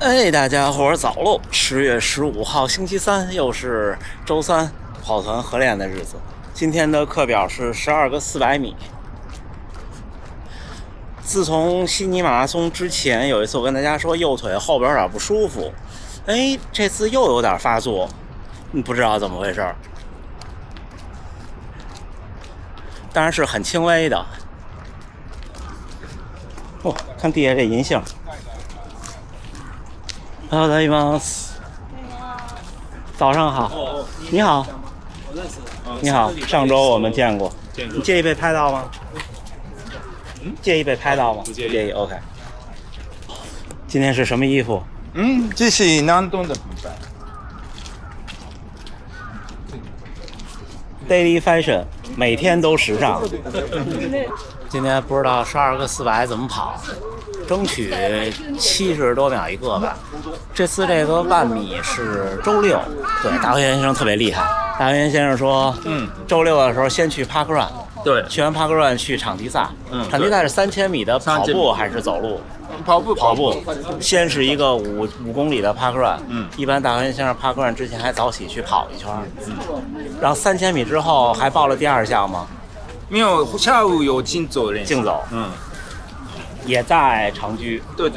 哎，大家伙儿早喽！10月15号星期三，又是周三，跑团合练的日子。今天的课表是12个400米。自从悉尼马拉松之前，有一次我跟大家说右腿后边有点不舒服，哎，这次又有点发作，不知道怎么回事，当然是很轻微的。哦，看地下这银杏。Hello， 大家好，早上好。你好，我认识。你好，上周我们见过。你介意被拍到吗？介意被拍到吗？不介意。介意 ，OK。今天是什么衣服？这是南东的比赛。Daily Fashion， 每天都时尚。今天不知道12个400怎么跑，争取70多秒一个吧。这次这个10000米是周六，对，大和先生特别厉害。大和先生说，周六的时候先去 Park Run， 对，去完 Park Run 去场地赛，场地赛是3000米的跑步还是走路？跑步，先是一个5公里的 Park Run，一般大和先生 Park Run 之前还早起去跑一圈，然后3000米之后还报了第二项吗？没有，下午有竞走练习。竞走，也在长居。对，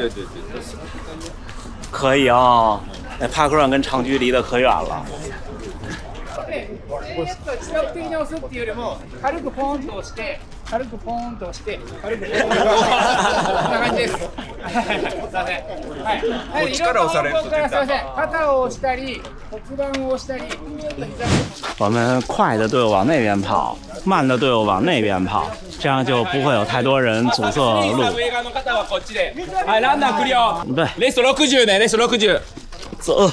可以哦，那 Park Run 跟长居离得可远了。近く的に押すっていうよりも軽くポンと押して軽くポンと押して軽くポンと押してこんな感じです。すいません。はい。こっちから押されるとすいません。肩を押したり骨盤を押したりちょっと膝を。我们快的队伍往那边跑，慢的队伍往那边跑，这样就不会有太多人阻塞路。上側の方はこっちで。はい、ランナークリア。对，レスト60ね、レスト60。走。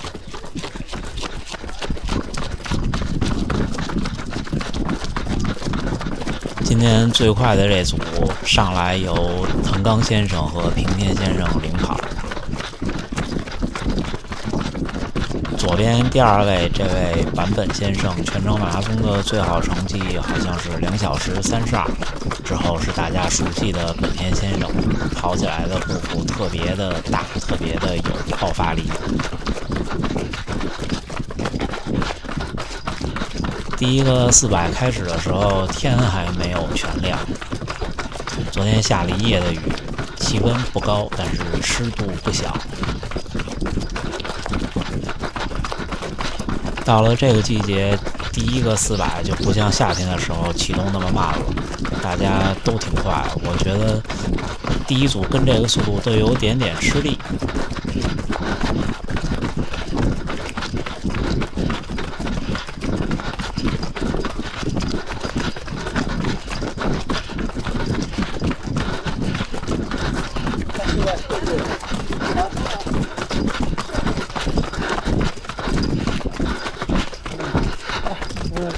今天最快的这组上来由藤冈先生和平田先生领跑，左边第2位这位坂本先生全程马拉松的最好成绩好像是2小时32，之后是大家熟悉的本田先生，跑起来的步幅特别的大，特别的有爆发力。第一个400开始的时候，天还没有全亮。昨天下了一夜的雨，气温不高，但是湿度不小。到了这个季节，第一个400就不像夏天的时候启动那么慢了，大家都挺快。我觉得第一组跟这个速度都有点吃力。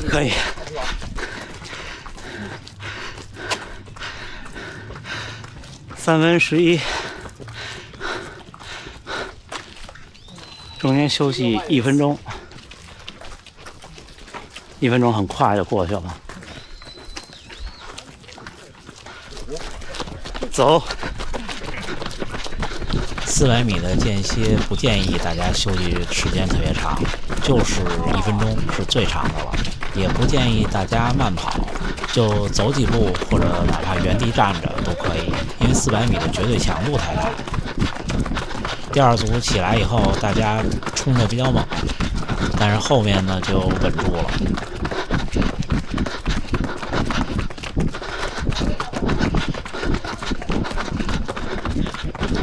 可以。3分11，中间休息1分钟，1分钟很快就过去了。走。400米的间歇不建议大家休息时间特别长，就是1分钟是最长的了。也不建议大家慢跑，就走几步或者哪怕原地站着都可以，因为400米的绝对强度太大。第2组起来以后，大家冲得比较猛，但是后面呢就稳住了。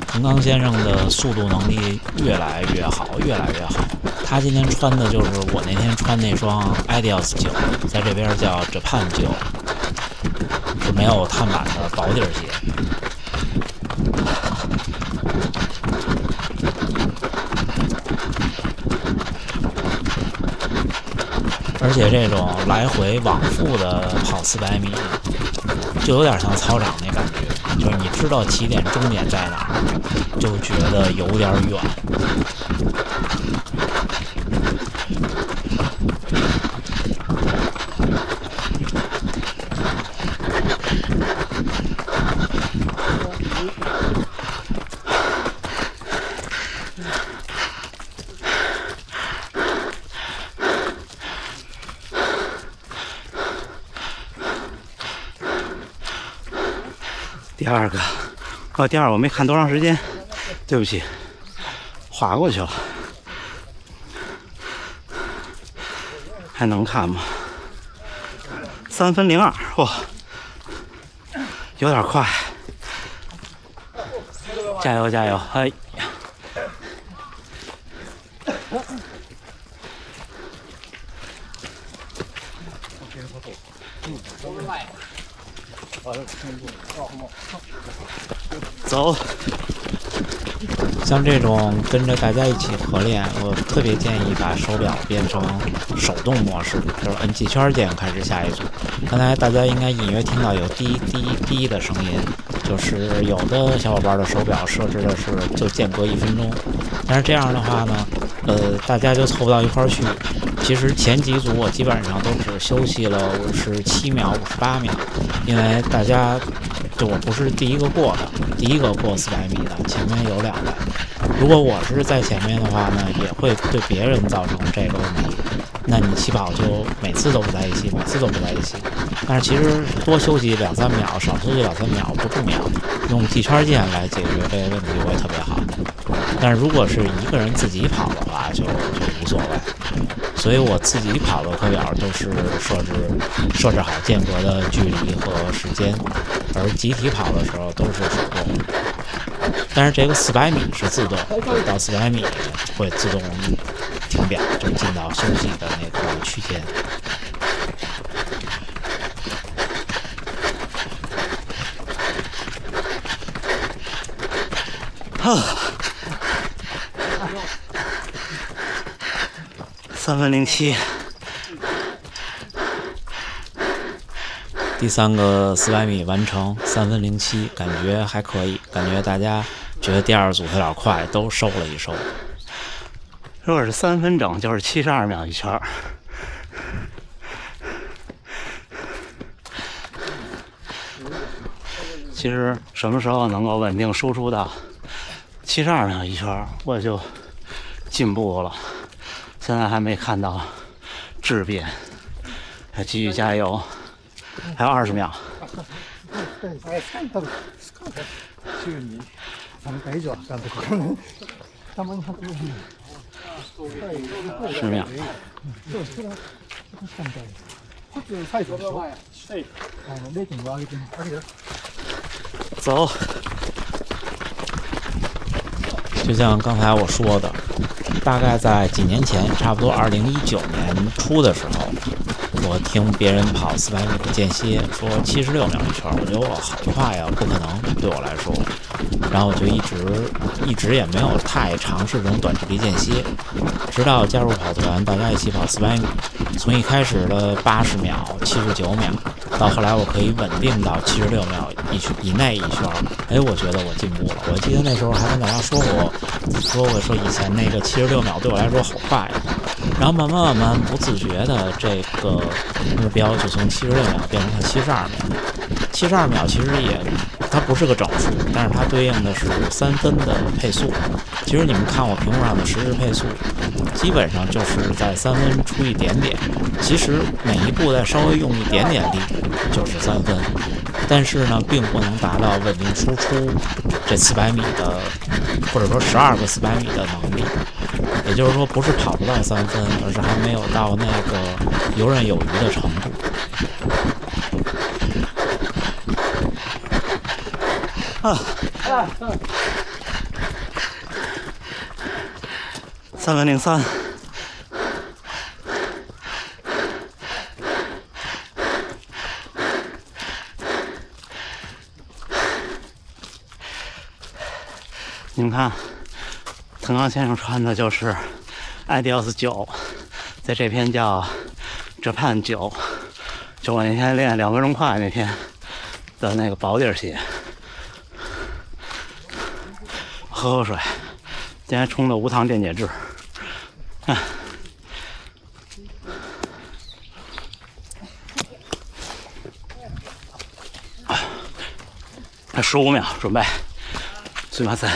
藤冈先生的速度能力越来越好。他今天穿的就是我那天穿那双 Adidas 9，在这边叫 Japan 9，是没有碳板的薄底鞋。而且这种来回往复的跑400米，就有点像操场那感觉，就是你知道起点终点在哪儿，就觉得有点远。第二个，第二我没看多长时间，对不起，划过去了，还能看吗？3分02，哇，有点快，加油加油！哎，走。像这种跟着大家一起合练，我特别建议把手表变成手动模式，就是摁几圈键开始下一组。刚才大家应该隐约听到有滴滴滴的声音，就是有的小伙伴的手表设置的是就间隔1分钟，但是这样的话呢，大家就凑不到一块儿去。其实前几组我基本上都只休息了57秒、58秒，因为大家就我不是第一个过400米的，前面有2位。如果我是在前面的话呢，也会对别人造成这个问题。那你起跑就每次都不在一起。但是其实多休息2-3秒，少休息2-3秒不重要，用计圈键来解决这个问题会特别好。但是如果是一个人自己跑的话，就无所谓。所以我自己跑的课表都是设置好间隔的距离和时间，而集体跑的时候都是手动。但是这个400米是自动，到400米会自动停表，就进到休息的那个区间。3分07。第3个400米完成3分07，感觉还可以，感觉大家觉得第2组有点快，都收了一收。如果是3分整，就是72秒一圈。其实什么时候能够稳定输出到72秒一圈，我就进步了。现在还没看到质变，继续加油，还有20秒。10秒。走。就像刚才我说的，大概在几年前，差不多2019年初的时候，我听别人跑400米的间歇，说76秒一圈，我觉得我好快呀，不可能对我来说。然后我就一直也没有太尝试这种短距离间歇，直到加入跑团，大家一起跑400米，从一开始的80秒、79秒，到后来我可以稳定到76秒以内一圈，哎，我觉得我进步了。我记得那时候还跟大家说以前那个76秒对我来说好快呀，然后慢慢不自觉的这个目标就从76秒变成了72秒。72秒其实它不是个整数，但是它对应的是3分的配速。其实你们看我屏幕上的实时配速，基本上就是在3分出一点点。其实每一步再稍微用一点点力就是3分，但是呢，并不能达到稳定输出这400米的，或者说12个400米的能力。也就是说，不是跑不到3分，而是还没有到那个游刃有余的程度。3分03。你们看，腾刚先生穿的就是Adidas 9，在这篇叫 Japan 9，就我那天练2分钟快那天的那个薄底鞋。喝口水，今天冲的无糖电解质。还15秒，准备。すいません。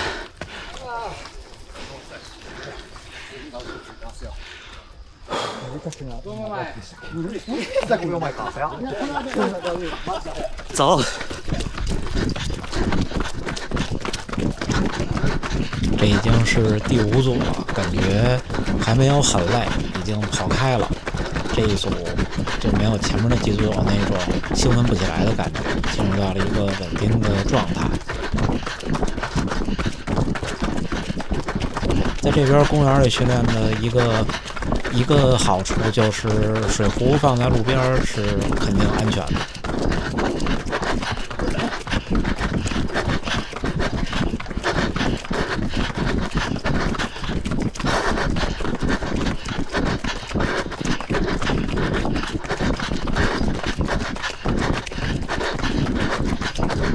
走。这已经是第5组了，感觉还没有很累，已经跑开了。这一组就没有前面的几组有那种兴奋不起来的感觉，进入到了一个稳定的状态。在这边公园里训练的一个好处就是水壶放在路边是肯定安全的。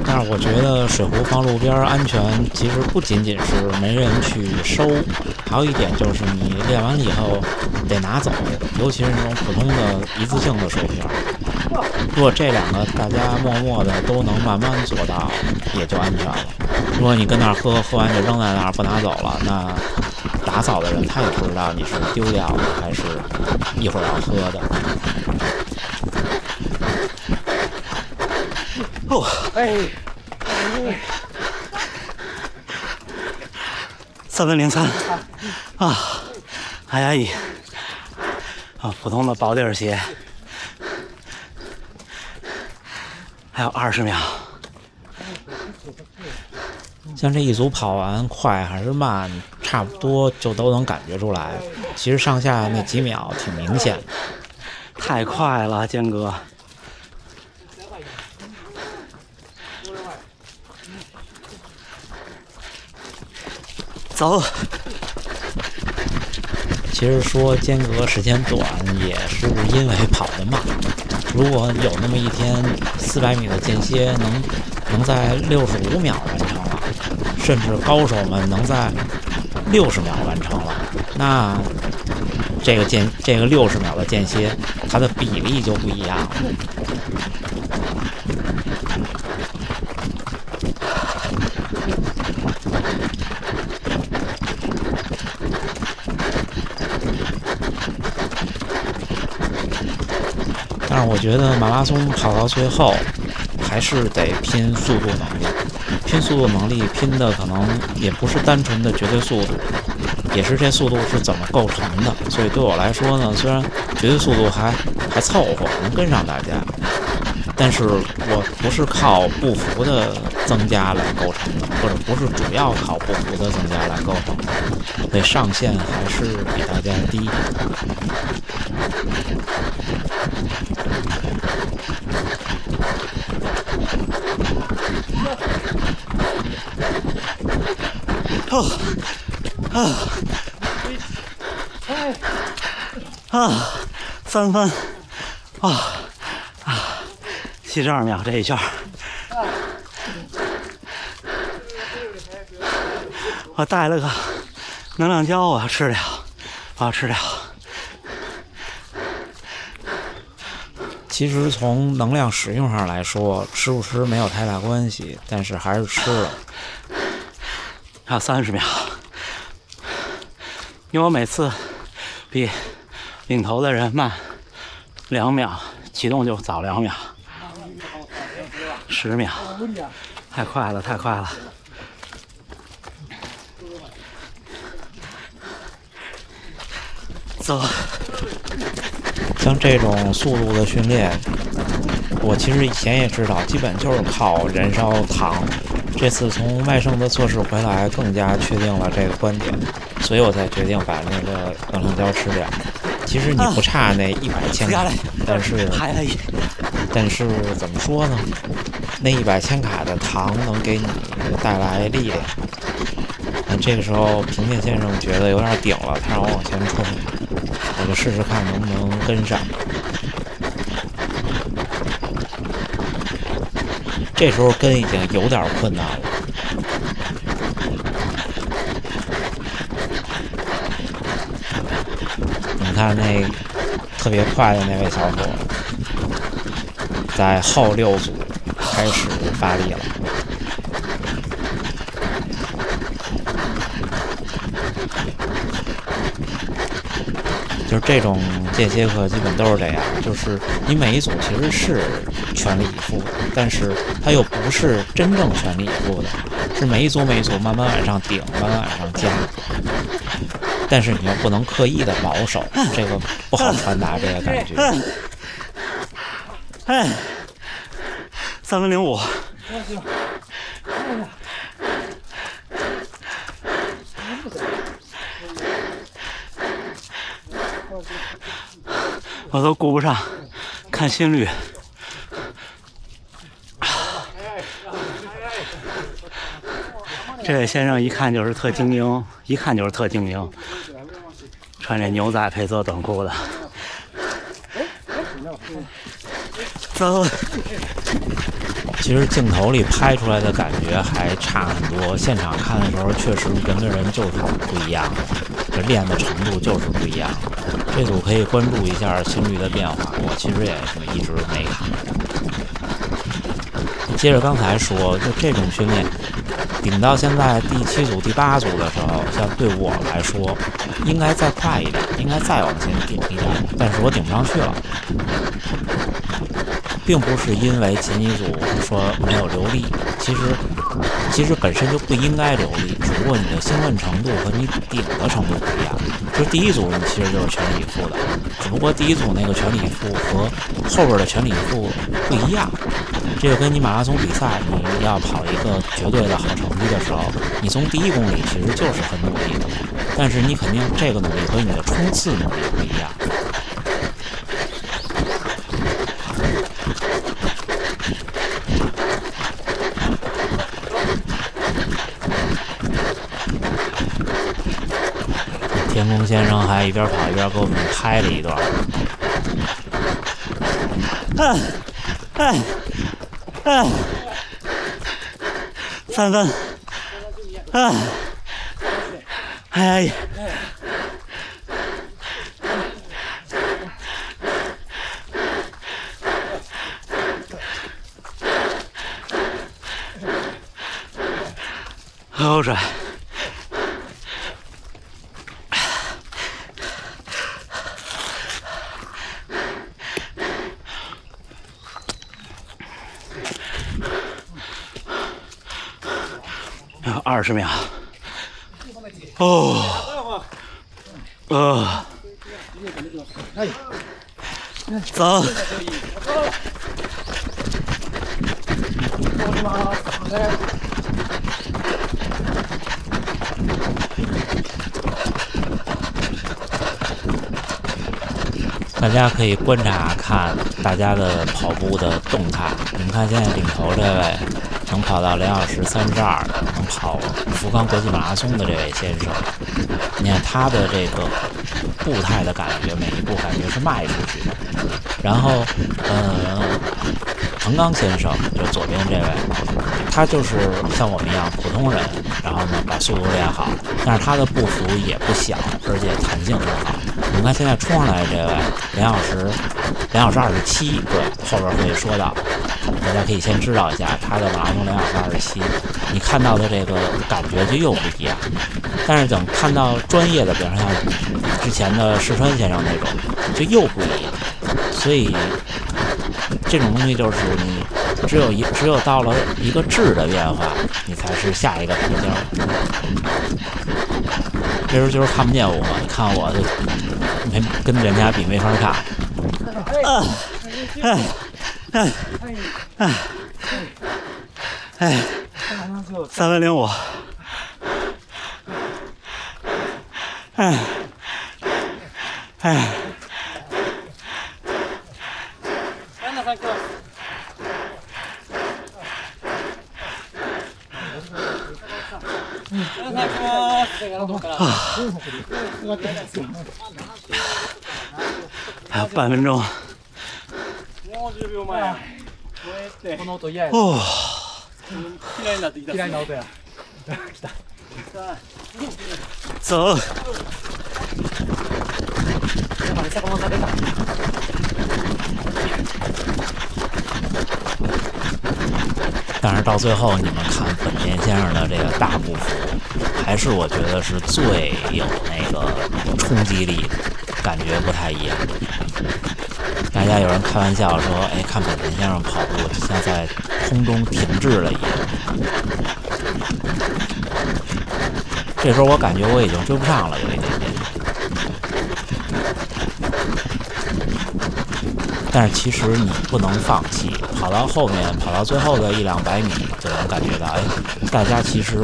但是我觉得水壶放路边安全，其实不仅仅是没人去收，还有一点就是你练完了以后得拿走，尤其是那种普通的一次性的水瓶。如果这2个大家默默的都能慢慢做到，也就安全了。如果你跟那儿喝完就扔在那儿不拿走了，那打扫的人他也不知道你是丢掉了还是一会儿要喝的。哦，3分03啊，还压抑啊，普通的薄底儿鞋，还有20秒。像这一组跑完快还是慢，差不多就都能感觉出来。其实上下那几秒挺明显的。太快了，坚哥。走。其实说间隔时间短，也是因为跑得慢。如果有那么一天400米的间歇能在65秒完成了，甚至高手们能在60秒完成了，那这个60秒的间歇，它的比例就不一样了。但是我觉得马拉松跑到最后，还是得拼速度能力。拼速度能力拼的可能也不是单纯的绝对速度，也是这速度是怎么构成的。所以对我来说呢，虽然绝对速度还凑合，能跟上大家，但是我不是靠步幅的增加来构成的，或者不是主要靠步幅的增加来构成的，所以上限还是比大家低。3分72秒这一圈，我带了个能量胶，我要吃掉。其实从能量使用上来说，吃不吃没有太大关系，但是还是吃了。还有30秒，因为我每次比领头的人慢2秒，启动就早2秒，10秒，太快了。走。像这种速度的训练，我其实以前也知道，基本就是靠燃烧糖。这次从麦盛的测试回来，更加确定了这个观点，所以我才决定把那个能量胶吃掉。其实你不差那100千卡，但是怎么说呢？那100千卡的糖能给你带来力量。这个时候，平田先生觉得有点顶了，他让我往前冲，我就试试看能不能跟上。这时候跟已经有点困难了。你看那特别快的那位小伙，在后6组开始发力了。就是这种间歇课基本都是这样，就是你每一组其实是全力以赴的，但是它又不是真正全力以赴的，是每一组慢慢往上顶，慢慢往上加。但是你又不能刻意的保守，这个不好传达这个感觉。3分05。我都顾不上看心率。这位先生一看就是特精英，穿这牛仔配色短裤的。走。其实镜头里拍出来的感觉还差很多，现场看的时候确实人跟人就是不一样，这练的程度就是不一样。这组可以关注一下心率的变化，我其实也是一直没看。接着刚才说，就这种训练顶到现在第7组、第8组的时候，像对我来说，应该再快一点，应该再往前顶一点，但是我顶不上去了。并不是因为前几组说没有流力，其实本身就不应该流力，只不过你的兴奋程度和你顶的程度不一样。就第一组你其实就是全力以赴的，只不过第一组那个全力以赴和后边的全力以赴不一样。这个跟你马拉松比赛，你要跑一个绝对的好成绩的时候，你从第1公里其实就是很努力的，但是你肯定这个努力和你的冲刺努力不一样。天空先生还一边跑一边给我们拍了一段。3分。喝口水。20秒。走。大家可以观察看大家的跑步的动态。你们看现在领头这位能跑到2小时32，能跑福冈国际马拉松的这位先生，你看他的这个步态的感觉，每一步感觉是迈出去的。然后藤冈先生就左边这位，他就是像我们一样普通人，然后呢把速度练好，但是他的步幅也不小，而且弹性很好。你看现在冲上来这位2小时27，对，后边会说到，大家可以先知道一下他的马拉松2小时27，你看到的这个感觉就又不一样。但是等看到专业的，比方像之前的石川先生那种，就又不一样。所以这种东西就是你只有到了一个质的变化，你才是下一个台阶。这时候就是看不见我，你看我就跟人家比没法看。3分05。还有半分钟。走。但是到最后，你们看本田先生的这个大步幅，还是我觉得是最有那个冲击力的。感觉不太一样。大家有人开玩笑说，哎，看本田先生跑步就像在空中停滞了一样。这时候我感觉我已经追不上了，有一点点。但是其实你不能放弃，跑到后面，跑到最后的100-200米，就能感觉到，哎，大家其实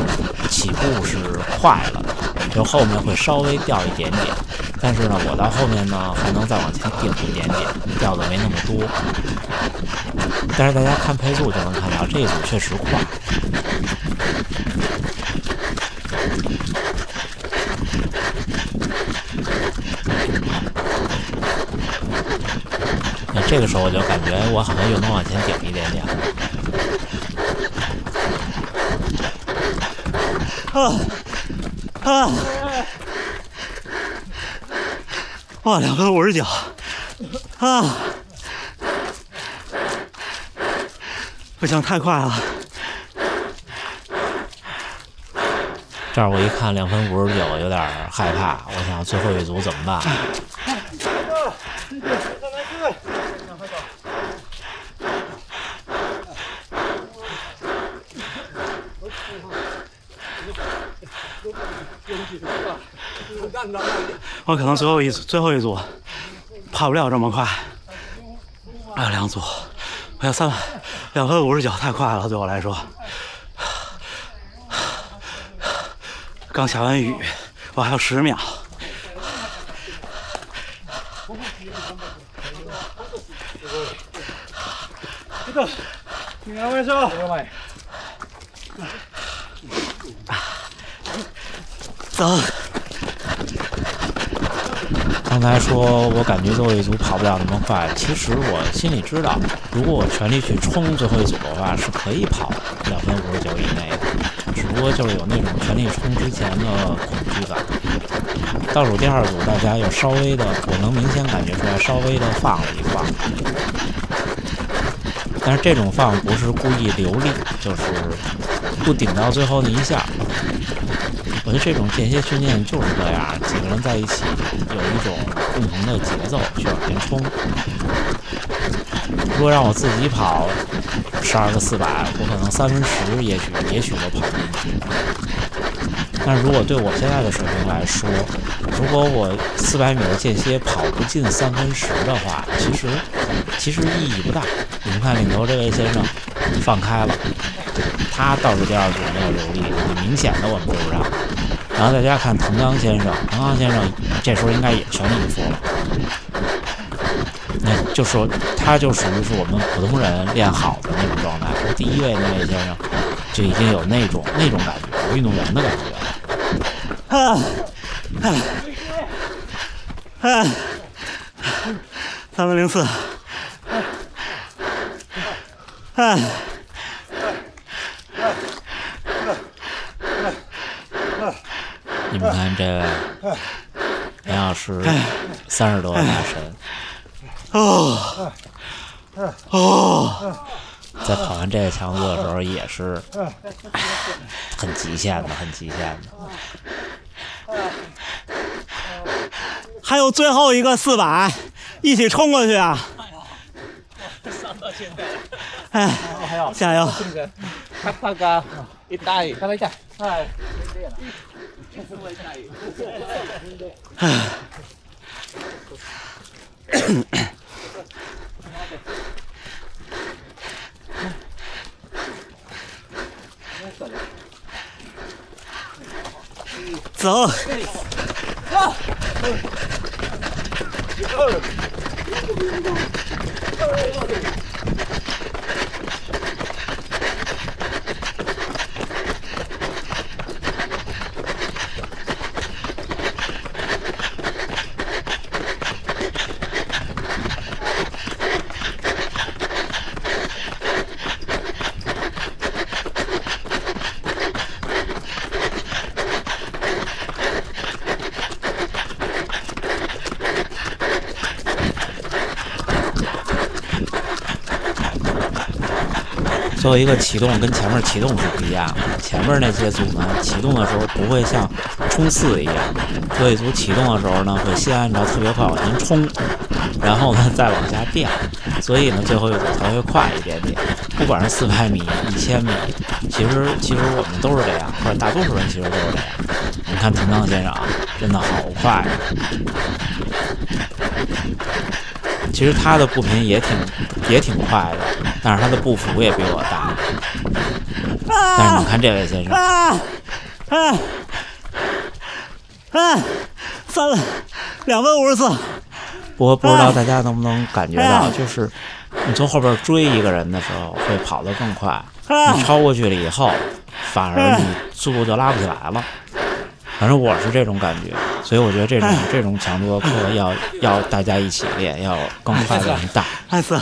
起步是快了的，就后面会稍微掉一点点，但是呢，我到后面呢还能再往前顶一点点，掉的没那么多。但是大家看配速就能看到，这一组确实快。这个时候我就感觉我好像又能往前顶一点点。哇，2分59啊！不行，太快了。这儿我一看2分59，有点害怕，我想最后一组怎么办？我可能最后一组跑不了这么快。还有2组，我要2分59，太快了，对我来说。刚下完雨，我还有10秒。走。刚才说我感觉最后一组跑不了那么快，其实我心里知道，如果我全力去冲最后一组的话，是可以跑2分59以内的，只不过就是有那种全力冲之前的恐惧感。倒数第2组，大家又稍微的，我能明显感觉出来，稍微的放了一放。但是这种放不是故意留力，就是不顶到最后那一下。我觉得这种间歇训练就是这样，几个人在一起有一种共同的节奏去往前冲。如果让我自己跑12个400，我可能3分10也许都跑不进去。但是如果对我现在的水平来说，如果我400米的间歇跑不进3分10的话，其实意义不大。你们看领头这位先生放开了，他倒数第2组没有留力，很明显的我们追不上。然后大家看滕刚先生这时候应该也全力以赴了。那就说他就属于是我们普通人练好的那种状态。而第1位那位先生就已经有那种感觉，运动员的感觉了。3分04。你们看这梁老师30多大神在跑完这个强度的时候也是很极限的。还有最后一个400，一起冲过去啊！哎，加油！肩が痛い。肩痛い。はい。走。最后一个启动跟前面启动是不一样的，前面那些组呢，启动的时候不会像冲刺一样，最后一组启动的时候呢，会先按照特别快往前冲，然后呢再往下掉，所以呢最后一组才会快一点点。不管是400米、1000米，其实我们都是这样，或者大多数人其实都是这样。你看藤冈先生真的好快，其实他的步频也挺快的，但是他的步幅也比我大。但是你看这位先生2分54。不知道大家能不能感觉到，就是你从后边追一个人的时候会跑得更快，你超过去了以后，反而你速度就拉不起来了。反正我是这种感觉，所以我觉得这种强度的课要大家一起练，要更快的人带。艾斯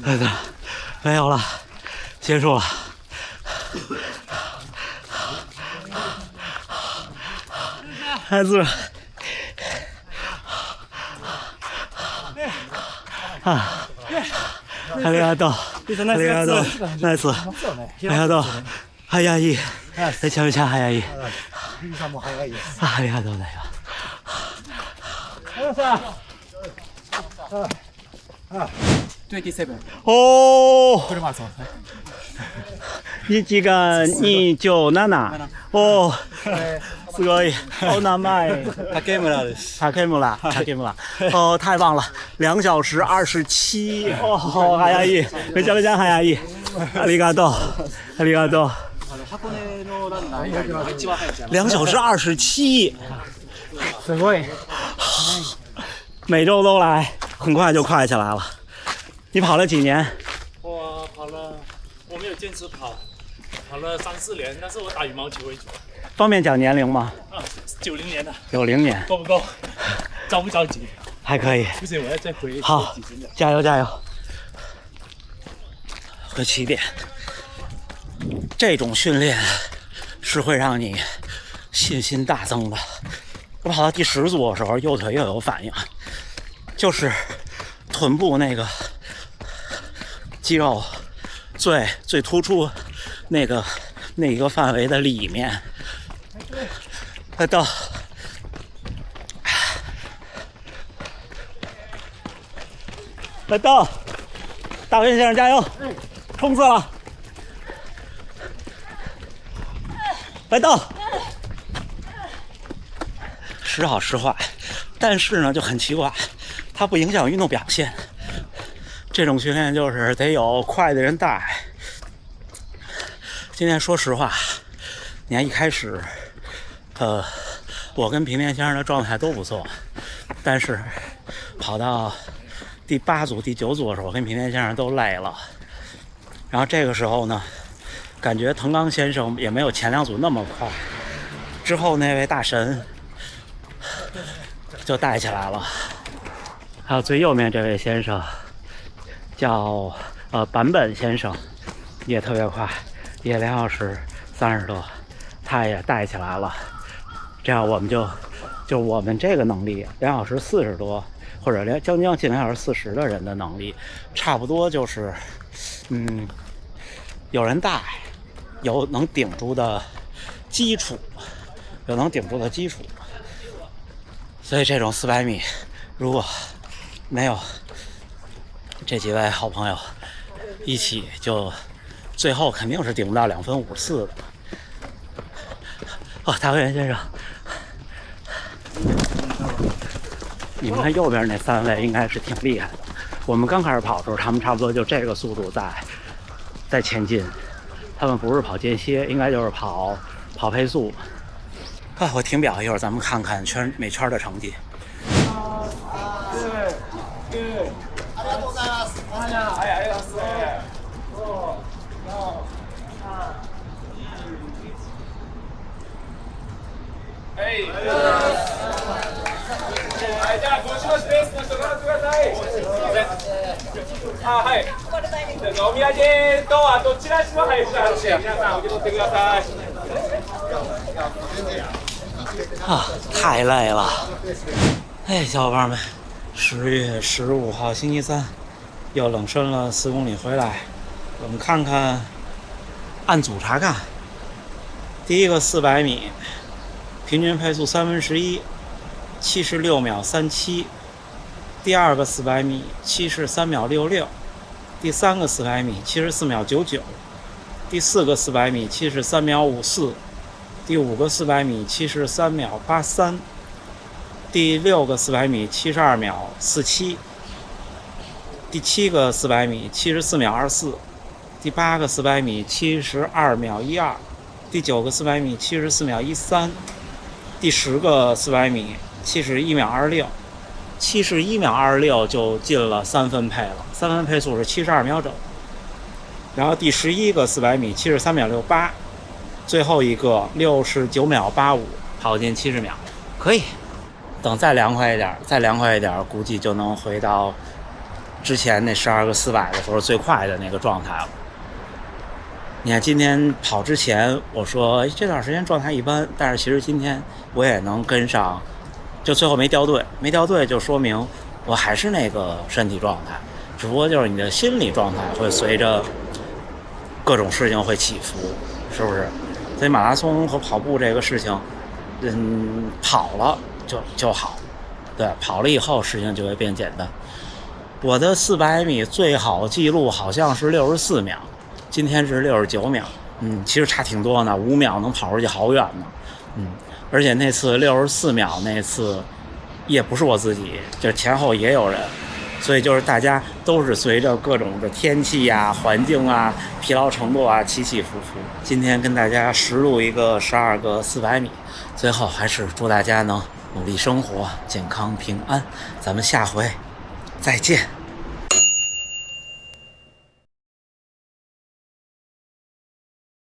对，没有了，结束了。艾斯ありがとう。ナイス。ありがとう。早い。めちゃめちゃ早い。ありがとうございます。27おお。フルマラソン1時間2.7。おお。すごい。お名前。竹村です。竹村。哦，太棒了！2小时27。哦，好早い。めちゃめちゃ早い。ありがとう。2小时27。すごい。每周都来，很快就快起来了。你跑了几年？我没有坚持跑了3-4年，但是我打羽毛球为主。方便讲年龄吗？90年的。90年。够不够？着不着急？还可以。不行，我要再回。好，加油！和起点，这种训练是会让你信心大增的。我跑到第10组的时候，右腿又有反应，就是臀部那个肌肉最突出那个范围的里面。到大文先生加油，冲刺了！来到，时好时坏，但是呢就很奇怪，它不影响运动表现。这种训练就是得有快的人带。今天说实话，你看一开始，我跟平田先生的状态都不错，但是跑到第8组、第9组的时候，我跟平田先生都累了。然后这个时候呢，感觉藤冈先生也没有前2组那么快。之后那位大神就带起来了。还有最右面这位先生叫坂本先生，也特别快，也2小时30多，他也带起来了。这样我们就我们这个能力2小时40多，或者将近2小时40的人的能力，差不多就是有人带，有能顶住的基础，所以这种400米如果没有这几位好朋友一起，就最后肯定是顶不到2分54的。大文先生，你们看右边那3位应该是挺厉害的。我们刚开始跑的时候，他们差不多就这个速度在前进，他们不是跑间歇，应该就是跑配速。我停表一会儿，咱们看看每圈的成绩。じゃあごしのスペースの人からください。はい。お土産とあとチラシの配布皆さん受け取ってください。啊，太累了。哎，小伙伴们，10月15号星期三，又冷身了4公里回来。我们看看，按组查看。第一个400米，平均配速11/3， 76秒37。第二个400米73秒66。第三个400米74秒99。第四个400米73秒54。第五个400米73秒83。第六个400米72秒47。第七个400米74秒24。第八个400米72秒12。第九个400米74秒13。第10个400米71秒26。71秒26就进了3分配了，3分配速是72秒整。然后第11个400米73秒68。最后一个69秒85，跑进70秒，可以。等再凉快一点，估计就能回到之前那12个400的时候最快的那个状态了。你看今天跑之前我说这段时间状态一般，但是其实今天我也能跟上，就最后没掉队就说明我还是那个身体状态，只不过就是你的心理状态会随着各种事情会起伏，是不是？所以马拉松和跑步这个事情，跑了就好，对，跑了以后事情就会变简单。我的400米最好记录好像是64秒，今天是69秒，其实差挺多呢，5秒能跑出去好远呢，而且那次64秒那次也不是我自己，就前后也有人。所以就是大家都是随着各种的天气啊、环境啊、疲劳程度啊起起伏伏。今天跟大家实录一个12个400米，最后还是祝大家能努力生活、健康平安。咱们下回再见。